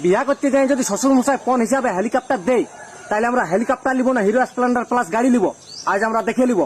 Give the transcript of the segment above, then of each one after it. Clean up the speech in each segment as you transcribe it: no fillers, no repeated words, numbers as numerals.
বিয়া করতে যাই যদি শ্বশুর মশাই পণ হিসাবে হেলিকপ্টার দেয়, তাহলে আমরা হেলিকপ্টার নিব না হিরো স্প্লেন্ডার প্লাস গাড়ি নিব? আজ আমরা দেখে নিব।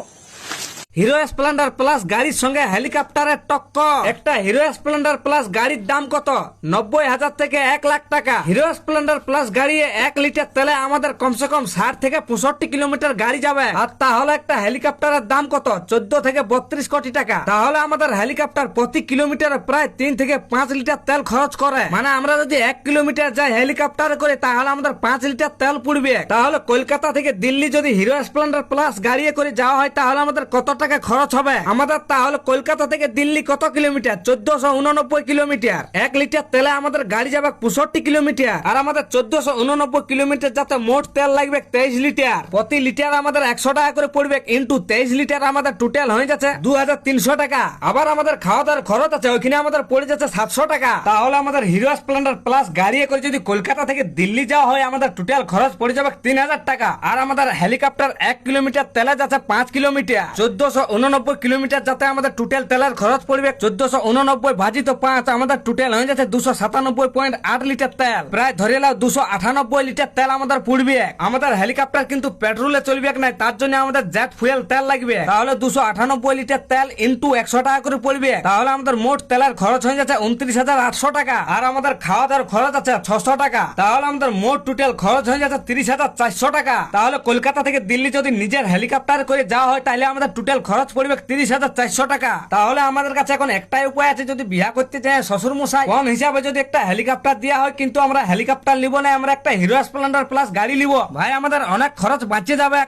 হিরো স্প্লেন্ডার প্লাস গাড়ির সঙ্গে হেলিকপ্টারের টক্কর। একটা হিরো স্প্লেন্ডার প্লাস গাড়ির দাম কত? 90,000 থেকে 1,00,000 টাকা। হিরো স্প্লেন্ডার প্লাস গাড়ি 1 লিটার তেলে আমাদের কমসে কম 60 থেকে 65 কিলোমিটার গাড়ি যাবে। আর তাহলে একটা হেলিকপ্টারের দাম কত? 14 থেকে 32 কোটি টাকা। তাহলে আমাদের হেলিকপ্টার প্রতি কিলোমিটারে প্রায় 3 থেকে 5 লিটার তেল খরচ করে। মানে আমরা যদি 1 কিলোমিটার যাই হেলিকপ্টারে করে, তাহলে আমাদের 5 লিটার তেল পুড়বে। তাহলে কলকাতা থেকে দিল্লি যদি হিরো স্প্লেন্ডার প্লাস গাড়ি করে যাওয়া হয়, তাহলে আমাদের কত টাকা খরচ হবে? আমাদের তাহলে কলকাতা থেকে দিল্লি কত কিলোমিটার? 1489 কিলোমিটার। 1 লিটার তেলে আমাদের গাড়ি যাবে 65 কিলোমিটার। আর আমাদের 1489 কিলোমিটার যাতে মোট তেল লাগবে 23 লিটার। প্রতি লিটার আমাদের 100 টাকা করে পড়বে, ইন্টু 23 লিটার আমাদের টোটাল হয়ে যাচ্ছে 2300 টাকা। আবার আমাদের খাওয়া দাওয়ার খরচ আছে, ওইখানে আমাদের পড়ে যাচ্ছে 700 টাকা। তাহলে আমাদের হিরো স্প্লেন্ডার প্লাস গাড়ি করে যদি কলকাতা থেকে দিল্লি যাওয়া হয়, আমাদের টোটাল খরচ পড়ে যাবে 3000 টাকা। আর আমাদের হেলিকপ্টার 1 কিলোমিটার তেলে যাচ্ছে 5 কিলোমিটার। 1489 কিলোমিটার যাতে আমাদের টোটাল তেলের খরচ পড়বে 1489 ভাজিত 5, আমাদের টোটাল হয়ে যাচ্ছে 297.8 লিটার তেল। প্রায় ধরে নাও 298 লিটার তেল আমাদের পড়বে। আমাদের হেলিকপ্টার কিন্তু পেট্রোলে চলবে না, তার জন্য আমাদের জেট ফুয়েল তেল লাগবে। তাহলে 298 লিটার তেল ইন্টু 100 টাকা করে পড়বে। তাহলে আমাদের মোট তেলের খরচ হয়ে যাচ্ছে 29,800 টাকা। আর আমাদের খাওয়া দাওয়ার খরচ আছে 600 টাকা। তাহলে আমাদের মোট টোটাল খরচ হয়ে যাচ্ছে 30,400 টাকা। তাহলে কলকাতা থেকে দিল্লি যদি নিজের হেলিকপ্টার করে যাওয়া হয়, তাহলে আমাদের টোটাল খরচ পড়বে 30,400 টাকা। তাহলে আমাদের কাছে এখন একটাই উপায় আছে, যদি বিয়া করতে চাই শ্বশুর মশাই কম হিসাবে যদি একটা হেলিকপ্টার দেওয়া হয়, কিন্তু আমরা হেলিকপ্টার নিব না, আমরা একটা হিরো স্প্লেন্ডার প্লাস গাড়ি নিব। ভাই আমাদের অনেক খরচ বাঁচিয়ে যাবে।